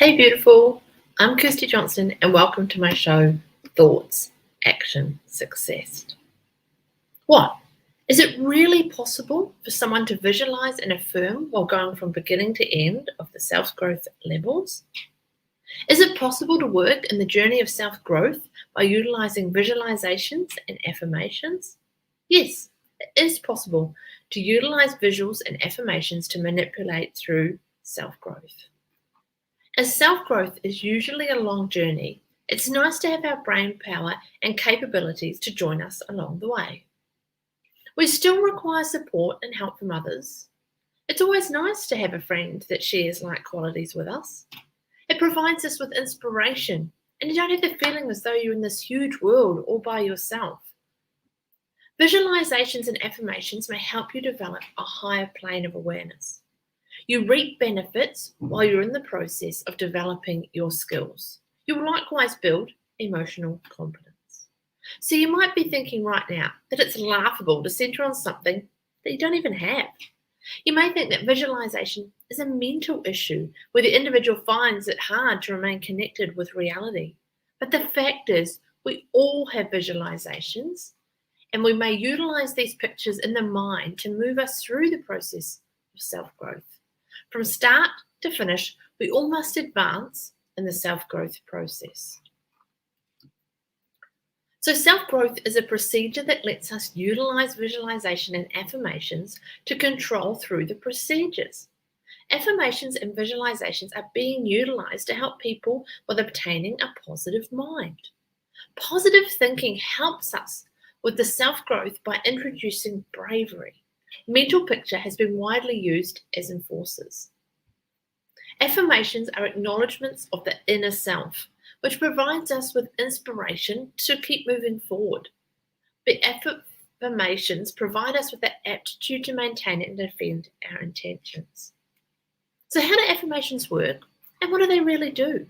Hey beautiful, I'm Kirstie Johnston and welcome to my show, Thoughts, Action, Success. What? Is it really possible for someone to visualize and affirm while going from beginning to end of the self-growth levels? Is it possible to work in the journey of self-growth by utilizing visualizations and affirmations? Yes, it is possible to utilize visuals and affirmations to manipulate through self-growth. As self-growth is usually a long journey, it's nice to have our brain power and capabilities to join us along the way. We still require support and help from others. It's always nice to have a friend that shares like qualities with us. It provides us with inspiration, and you don't have the feeling as though you're in this huge world all by yourself. Visualizations and affirmations may help you develop a higher plane of awareness. You reap benefits while you're in the process of developing your skills. You will likewise build emotional confidence. So you might be thinking right now that it's laughable to center on something that you don't even have. You may think that visualization is a mental issue where the individual finds it hard to remain connected with reality. But the fact is, we all have visualizations, and we may utilize these pictures in the mind to move us through the process of self-growth. From start to finish, we all must advance in the self-growth process. So self-growth is a procedure that lets us utilize visualization and affirmations to control through the procedures. Affirmations and visualizations are being utilized to help people with obtaining a positive mind. Positive thinking helps us with the self-growth by introducing bravery. Mental picture has been widely used as enforcers. Affirmations are acknowledgements of the inner self, which provides us with inspiration to keep moving forward. The affirmations provide us with the aptitude to maintain and defend our intentions. So how do affirmations work, and what do they really do?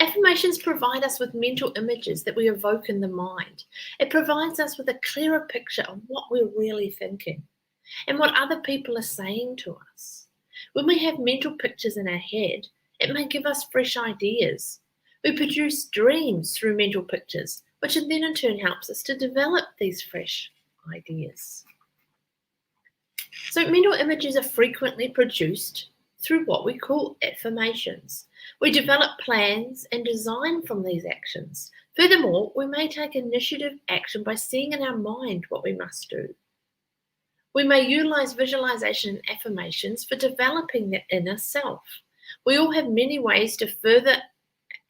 Affirmations provide us with mental images that we evoke in the mind. It provides us with a clearer picture of what we're really thinking and what other people are saying to us. When we have mental pictures in our head, it may give us fresh ideas. We produce dreams through mental pictures, which then in turn helps us to develop these fresh ideas. So mental images are frequently produced through what we call affirmations. We develop plans and design from these actions. Furthermore, we may take initiative action by seeing in our mind what we must do. We may utilize visualization and affirmations for developing the inner self. We all have many ways to further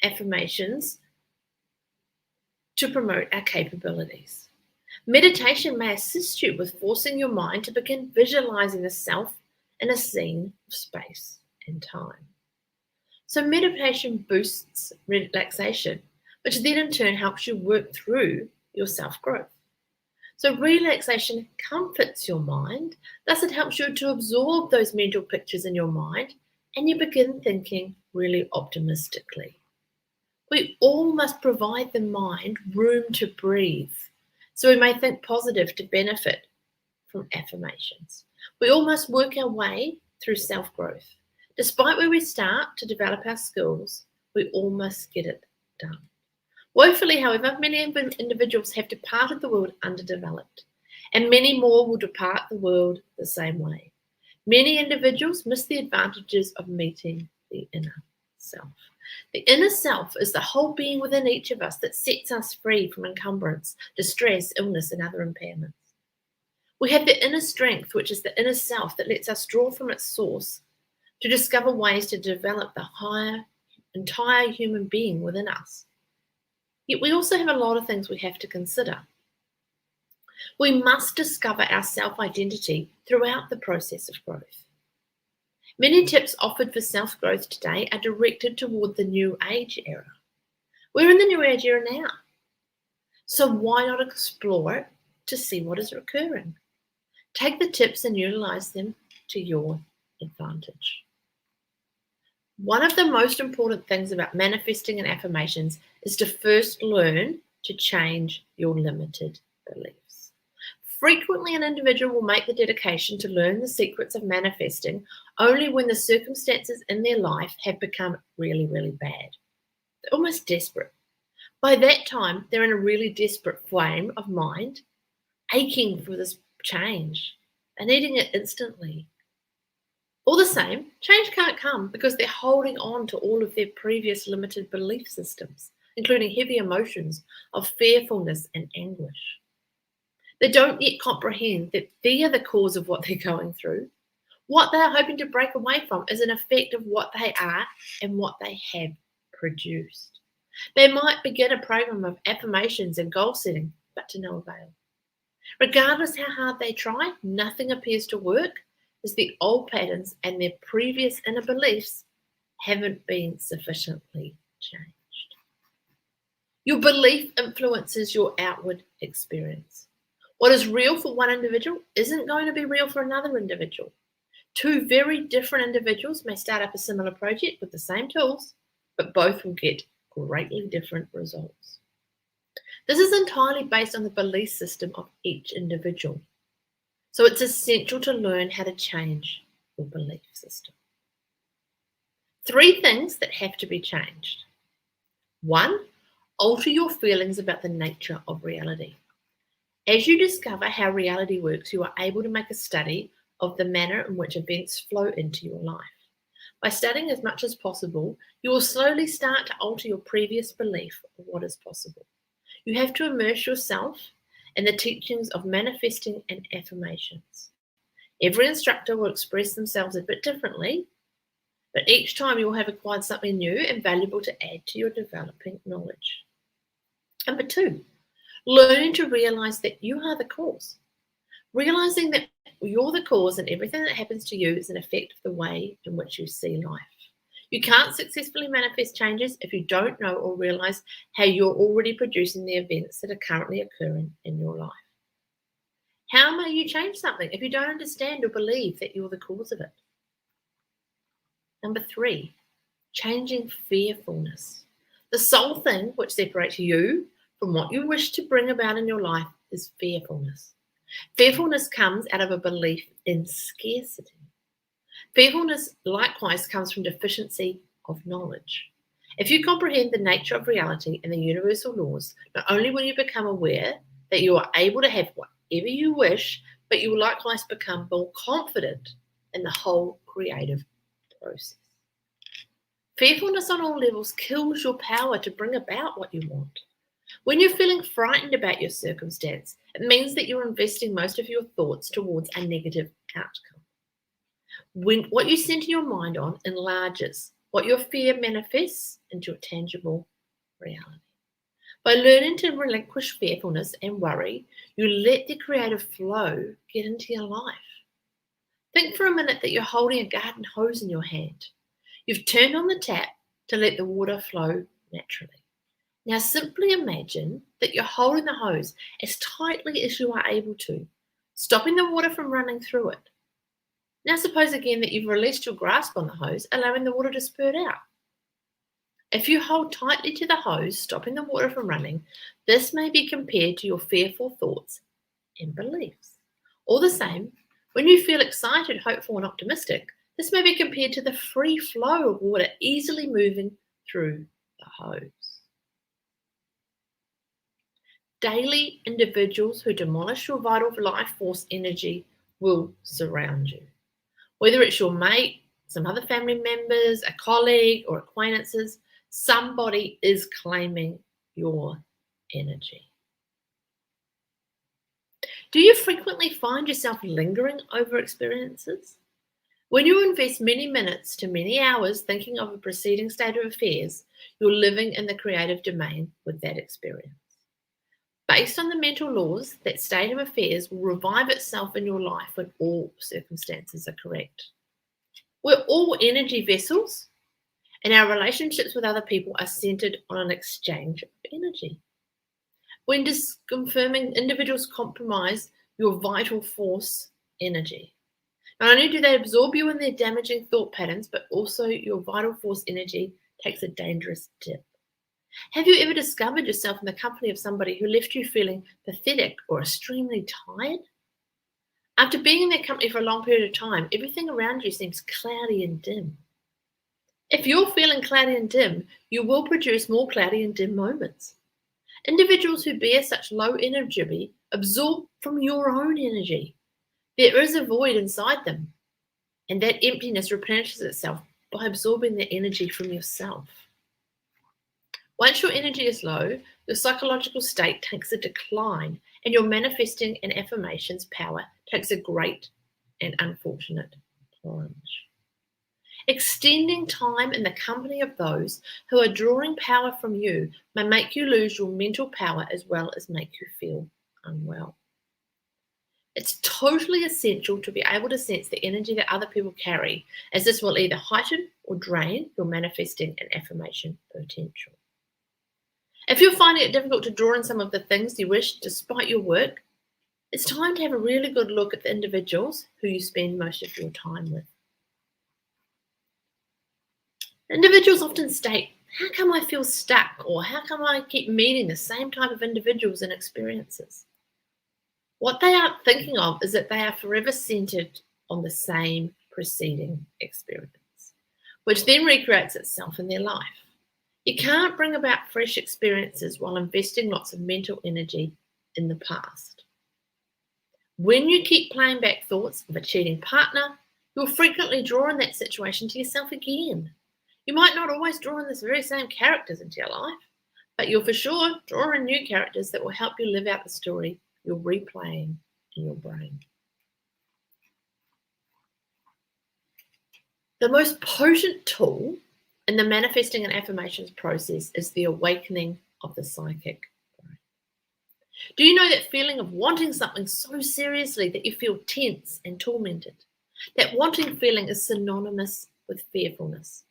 affirmations to promote our capabilities. Meditation may assist you with forcing your mind to begin visualizing the self in a scene of space and time. So meditation boosts relaxation, which then in turn helps you work through your self-growth. So relaxation comforts your mind, thus it helps you to absorb those mental pictures in your mind and you begin thinking really optimistically. We all must provide the mind room to breathe. So we may think positive to benefit from affirmations. We all must work our way through self-growth. Despite where we start to develop our skills, we all must get it done. Woefully, however, many individuals have departed the world underdeveloped, and many more will depart the world the same way. Many individuals miss the advantages of meeting the inner self. The inner self is the whole being within each of us that sets us free from encumbrance, distress, illness, and other impairments. We have the inner strength, which is the inner self that lets us draw from its source to discover ways to develop the entire human being within us. Yet we also have a lot of things we have to consider. We must discover our self-identity throughout the process of growth. Many tips offered for self-growth today are directed toward the New Age era. We're in the New Age era now. So why not explore it to see what is occurring? Take the tips and utilize them to your advantage. One of the most important things about manifesting and affirmations is to first learn to change your limited beliefs. Frequently, an individual will make the dedication to learn the secrets of manifesting, only when the circumstances in their life have become really, really bad. They're almost desperate. By that time, they're in a really desperate frame of mind, aching for this change and needing it instantly. All the same, change can't come because they're holding on to all of their previous limited belief systems, including heavy emotions of fearfulness and anguish. They don't yet comprehend that they are the cause of what they're going through. What they are hoping to break away from is an effect of what they are and what they have produced. They might begin a program of affirmations and goal setting, but to no avail. Regardless how hard they try, nothing appears to work as the old patterns and their previous inner beliefs haven't been sufficiently changed. Your belief influences your outward experience. What is real for one individual isn't going to be real for another individual. Two very different individuals may start up a similar project with the same tools, but both will get greatly different results. This is entirely based on the belief system of each individual. So it's essential to learn how to change your belief system. 3 things that have to be changed. 1, alter your feelings about the nature of reality. As you discover how reality works, you are able to make a study of the manner in which events flow into your life. By studying as much as possible, you will slowly start to alter your previous belief of what is possible. You have to immerse yourself in the teachings of manifesting and affirmations. Every instructor will express themselves a bit differently, but each time you will have acquired something new and valuable to add to your developing knowledge. Number 2, learning to realize that you are the cause. Realizing that you're the cause and everything that happens to you is an effect of the way in which you see life. You can't successfully manifest changes if you don't know or realize how you're already producing the events that are currently occurring in your life. How may you change something if you don't understand or believe that you're the cause of it? Number 3, changing fearfulness. The sole thing which separates you from what you wish to bring about in your life is fearfulness. Fearfulness comes out of a belief in scarcity. Fearfulness likewise comes from deficiency of knowledge. If you comprehend the nature of reality and the universal laws, not only will you become aware that you are able to have whatever you wish, but you will likewise become more confident in the whole creative process. Fearfulness on all levels kills your power to bring about what you want. When you're feeling frightened about your circumstance, it means that you're investing most of your thoughts towards a negative outcome. When what you center your mind on enlarges, what your fear manifests into a tangible reality. By learning to relinquish fearfulness and worry, you let the creative flow get into your life. Think for a minute that you're holding a garden hose in your hand. You've turned on the tap to let the water flow naturally. Now simply imagine that you're holding the hose as tightly as you are able to, stopping the water from running through it. Now suppose again that you've released your grasp on the hose, allowing the water to spurt out. If you hold tightly to the hose, stopping the water from running, this may be compared to your fearful thoughts and beliefs. All the same, when you feel excited, hopeful, and optimistic, this may be compared to the free flow of water easily moving through the hose. Daily, individuals who demolish your vital life force energy will surround you. Whether it's your mate, some other family members, a colleague, or acquaintances, somebody is claiming your energy. Do you frequently find yourself lingering over experiences? When you invest many minutes to many hours thinking of a preceding state of affairs, you're living in the creative domain with that experience. Based on the mental laws, that state of affairs will revive itself in your life when all circumstances are correct. We're all energy vessels, and our relationships with other people are centered on an exchange of energy. When disconfirming, individuals compromise your vital force energy. Not only do they absorb you in their damaging thought patterns, but also your vital force energy takes a dangerous dip. Have you ever discovered yourself in the company of somebody who left you feeling pathetic or extremely tired? After being in their company for a long period of time, everything around you seems cloudy and dim. If you're feeling cloudy and dim, you will produce more cloudy and dim moments. Individuals who bear such low energy absorb from your own energy. There is a void inside them, and that emptiness replenishes itself by absorbing the energy from yourself. Once your energy is low, your psychological state takes a decline, and your manifesting and affirmations power takes a great and unfortunate plunge. Extending time in the company of those who are drawing power from you may make you lose your mental power as well as make you feel unwell. It's totally essential to be able to sense the energy that other people carry, as this will either heighten or drain your manifesting and affirmation potential. If you're finding it difficult to draw in some of the things you wish despite your work, it's time to have a really good look at the individuals who you spend most of your time with. Individuals often state, how come I feel stuck? Or how come I keep meeting the same type of individuals and experiences? What they aren't thinking of is that they are forever centered on the same preceding experience, which then recreates itself in their life. You can't bring about fresh experiences while investing lots of mental energy in the past. When you keep playing back thoughts of a cheating partner, you'll frequently draw in that situation to yourself again. You might not always draw in this very same characters into your life, but you'll for sure draw in new characters that will help you live out the story you're replaying in your brain. The most potent tool in the manifesting and affirmations process is the awakening of the psychic brain. Do you know that feeling of wanting something so seriously that you feel tense and tormented? That wanting feeling is synonymous with fearfulness.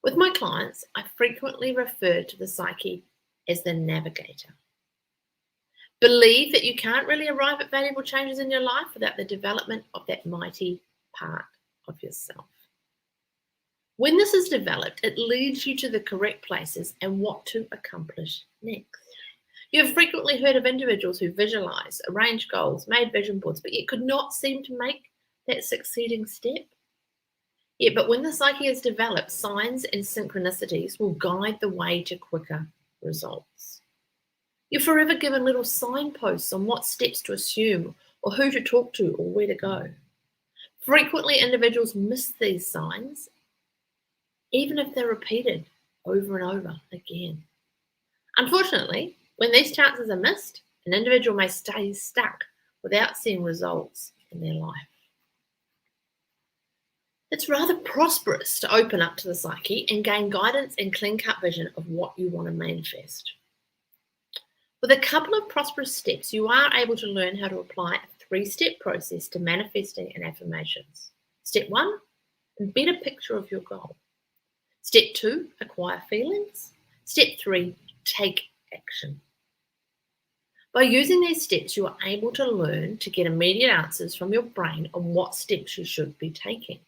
With my clients, I frequently refer to the psyche as the navigator. Believe that you can't really arrive at valuable changes in your life without the development of that mighty part of yourself. When this is developed, it leads you to the correct places and what to accomplish next. You have frequently heard of individuals who visualize, arrange goals, made vision boards, but yet could not seem to make that succeeding step. But when the psyche is developed, signs and synchronicities will guide the way to quicker results. You're forever given little signposts on what steps to assume or who to talk to or where to go. Frequently, individuals miss these signs, even if they're repeated over and over again. Unfortunately, when these chances are missed, an individual may stay stuck without seeing results in their life. It's rather prosperous to open up to the psyche and gain guidance and clean-cut vision of what you want to manifest. With a couple of prosperous steps, you are able to learn how to apply a 3-step process to manifesting and affirmations. Step 1, embed a picture of your goal. Step 2, acquire feelings. Step 3, take action. By using these steps, you are able to learn to get immediate answers from your brain on what steps you should be taking.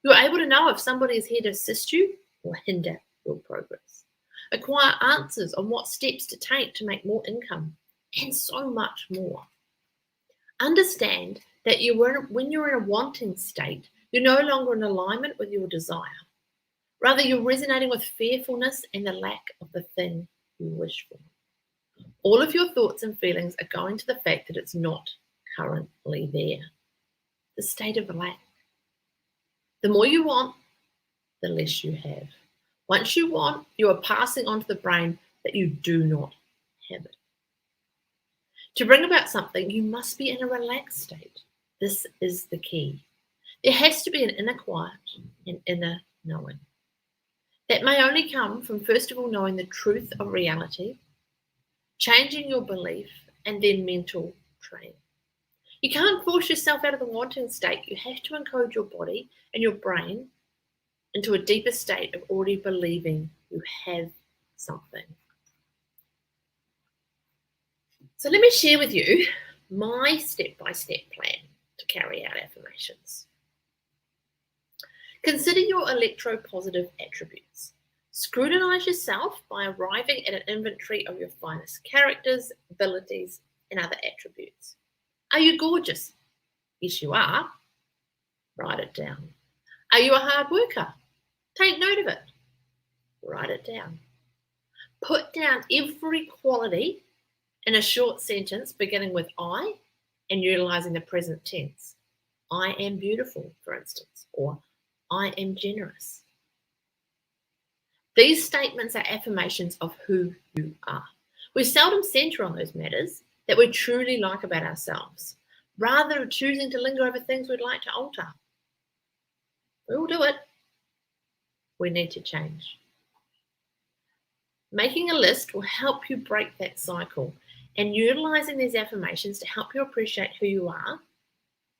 You're able to know if somebody is here to assist you or hinder your progress. Acquire answers on what steps to take to make more income, and so much more. Understand that when you're in a wanting state, you're no longer in alignment with your desire. Rather, you're resonating with fearfulness and the lack of the thing you wish for. All of your thoughts and feelings are going to the fact that it's not currently there. The state of lack. The more you want, the less you have. Once you want, you are passing on to the brain that you do not have it. To bring about something, you must be in a relaxed state. This is the key. There has to be an inner quiet and inner knowing. That may only come from, first of all, knowing the truth of reality, changing your belief, and then mental training. You can't force yourself out of the wanting state. You have to encode your body and your brain into a deeper state of already believing you have something. So let me share with you my step-by-step plan to carry out affirmations. Consider your electropositive attributes. Scrutinize yourself by arriving at an inventory of your finest characters, abilities, and other attributes. Are you gorgeous? Yes, you are. Write it down. Are you a hard worker? Take note of it. Write it down. Put down every quality in a short sentence beginning with I and utilizing the present tense. I am beautiful, for instance, or I am generous. These statements are affirmations of who you are. We seldom center on those matters that we truly like about ourselves, rather than choosing to linger over things we'd like to alter. We will do it. We need to change. Making a list will help you break that cycle, and utilizing these affirmations to help you appreciate who you are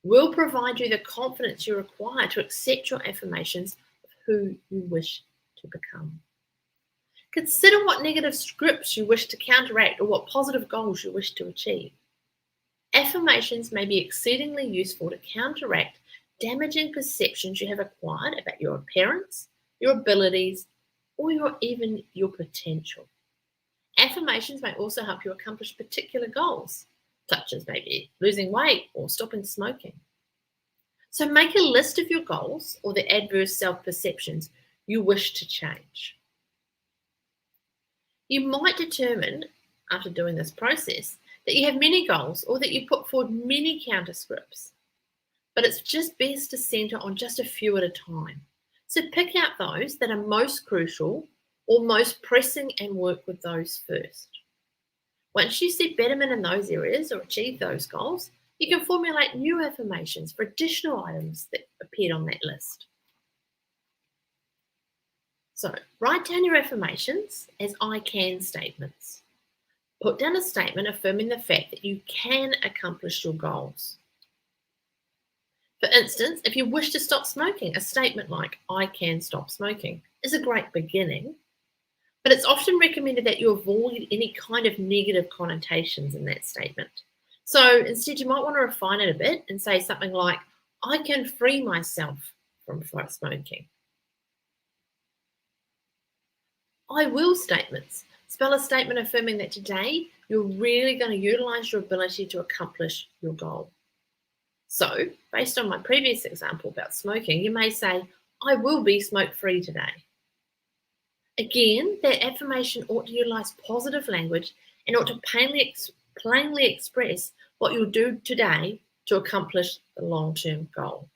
will provide you the confidence you require to accept your affirmations of who you wish to become. Consider what negative scripts you wish to counteract or what positive goals you wish to achieve. Affirmations may be exceedingly useful to counteract damaging perceptions you have acquired about your appearance, your abilities, or even your potential. Affirmations may also help you accomplish particular goals, such as maybe losing weight or stopping smoking. So make a list of your goals or the adverse self-perceptions you wish to change. You might determine, after doing this process, that you have many goals or that you put forward many counter scripts. But it's just best to center on just a few at a time. So pick out those that are most crucial or most pressing and work with those first. Once you see betterment in those areas or achieve those goals, you can formulate new affirmations for additional items that appeared on that list. So write down your affirmations as I can statements. Put down a statement affirming the fact that you can accomplish your goals. For instance, if you wish to stop smoking, a statement like I can stop smoking is a great beginning, but it's often recommended that you avoid any kind of negative connotations in that statement. So instead, you might want to refine it a bit and say something like, I can free myself from smoking. I will statements. Spell a statement affirming that today you're really going to utilize your ability to accomplish your goal. So, based on my previous example about smoking, you may say, I will be smoke-free today. Again, that affirmation ought to utilize positive language and ought to plainly express what you'll do today to accomplish the long-term goal.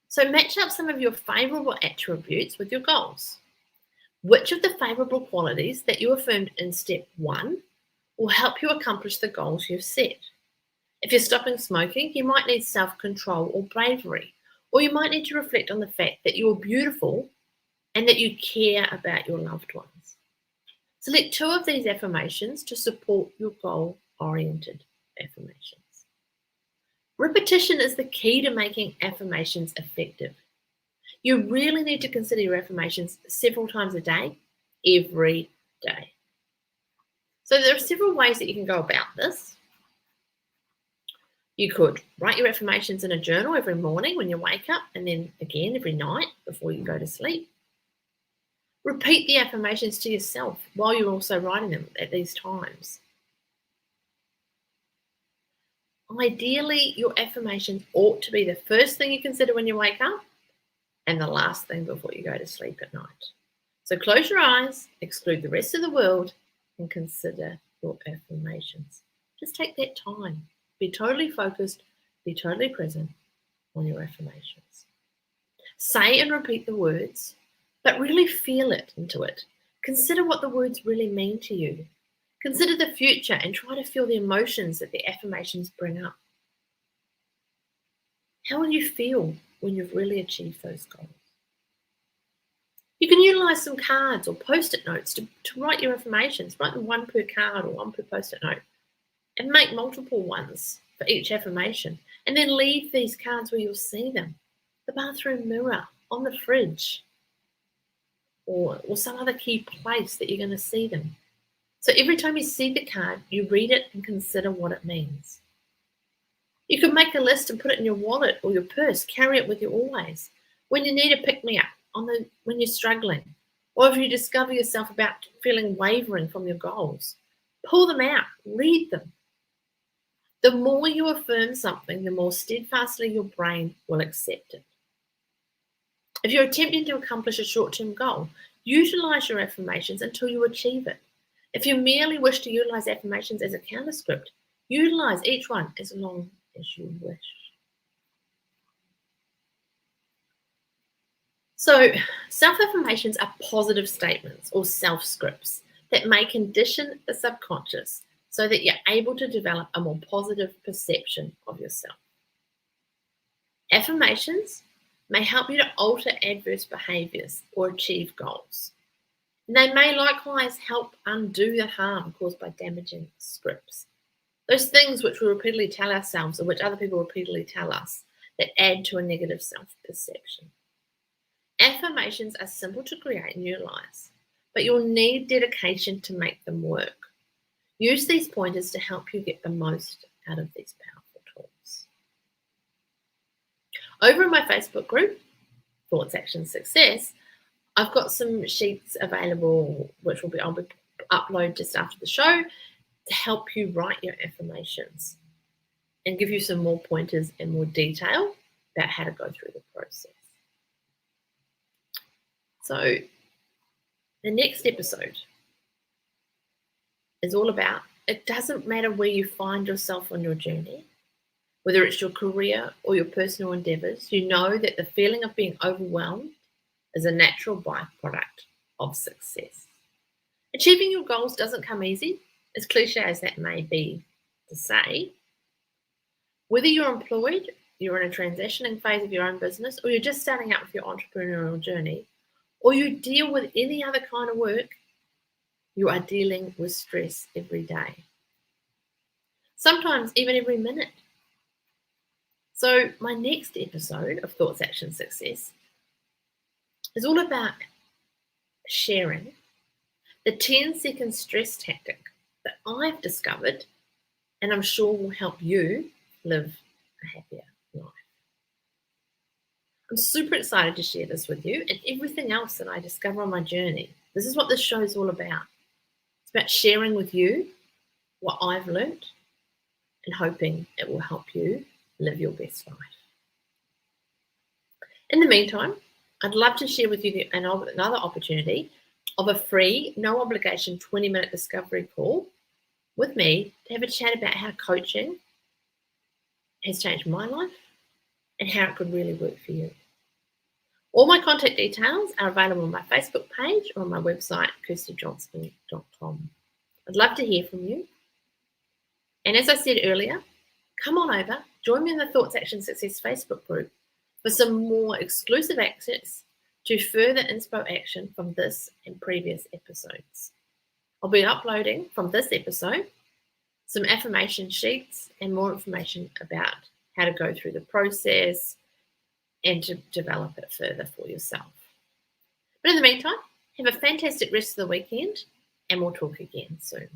So match up some of your favorable attributes with your goals. Which of the favorable qualities that you affirmed in step 1 will help you accomplish the goals you've set? If you're stopping smoking, you might need self-control or bravery, or you might need to reflect on the fact that you're beautiful and that you care about your loved ones. Select 2 of these affirmations to support your goal-oriented affirmations. Repetition is the key to making affirmations effective. You really need to consider your affirmations several times a day, every day. So there are several ways that you can go about this. You could write your affirmations in a journal every morning when you wake up, and then again every night before you go to sleep. Repeat the affirmations to yourself while you're also writing them at these times. Ideally, your affirmations ought to be the first thing you consider when you wake up and the last thing before you go to sleep at night. So close your eyes, exclude the rest of the world, and consider your affirmations. Just take that time. Be totally focused, be totally present on your affirmations. Say and repeat the words, but really feel it into it. Consider what the words really mean to you. Consider the future and try to feel the emotions that the affirmations bring up. How will you feel when you've really achieved those goals? You can utilize some cards or post-it notes to write your affirmations. Write them 1 per card or 1 per post-it note. And make multiple ones for each affirmation. And then leave these cards where you'll see them. The bathroom mirror, on the fridge, or some other key place that you're going to see them. So every time you see the card, you read it and consider what it means. You could make a list and put it in your wallet or your purse. Carry it with you always. When you need a pick-me-up, when you're struggling, or if you discover yourself about feeling wavering from your goals, pull them out, read them. The more you affirm something, the more steadfastly your brain will accept it. If you're attempting to accomplish a short-term goal, utilize your affirmations until you achieve it. If you merely wish to utilize affirmations as a counterscript, utilize each one as long as you wish. So, self-affirmations are positive statements or self-scripts that may condition the subconscious so that you're able to develop a more positive perception of yourself. Affirmations may help you to alter adverse behaviors or achieve goals. They may likewise help undo the harm caused by damaging scripts. Those things which we repeatedly tell ourselves or which other people repeatedly tell us that add to a negative self-perception. Affirmations are simple to create and utilize, but you'll need dedication to make them work. Use these pointers to help you get the most out of these powerful tools. Over in my Facebook group, Thoughts, Action, Success, I've got some sheets available, which I'll upload just after the show, to help you write your affirmations and give you some more pointers and more detail about how to go through the process. So the next episode is all about, it doesn't matter where you find yourself on your journey, whether it's your career or your personal endeavors, you know that the feeling of being overwhelmed is a natural byproduct of success. Achieving your goals doesn't come easy, as cliche as that may be to say. Whether you're employed, you're in a transitioning phase of your own business, or you're just starting out with your entrepreneurial journey, or you deal with any other kind of work, you are dealing with stress every day. Sometimes even every minute. So my next episode of Thoughts, Action, Success is all about sharing the 10-second stress tactic that I've discovered and I'm sure will help you live a happier life. I'm super excited to share this with you and everything else that I discover on my journey. This is what this show is all about. It's about sharing with you what I've learned and hoping it will help you live your best life. In the meantime, I'd love to share with you another opportunity of a free, no obligation 20-minute discovery call with me to have a chat about how coaching has changed my life and how it could really work for you. All my contact details are available on my Facebook page or on my website, kirstiejohnson.com. I'd love to hear from you. And as I said earlier, come on over, join me in the Thoughts, Action, Success Facebook group for some more exclusive access to further inspo action from this and previous episodes. I'll be uploading from this episode some affirmation sheets and more information about how to go through the process and to develop it further for yourself. But in the meantime, have a fantastic rest of the weekend and we'll talk again soon.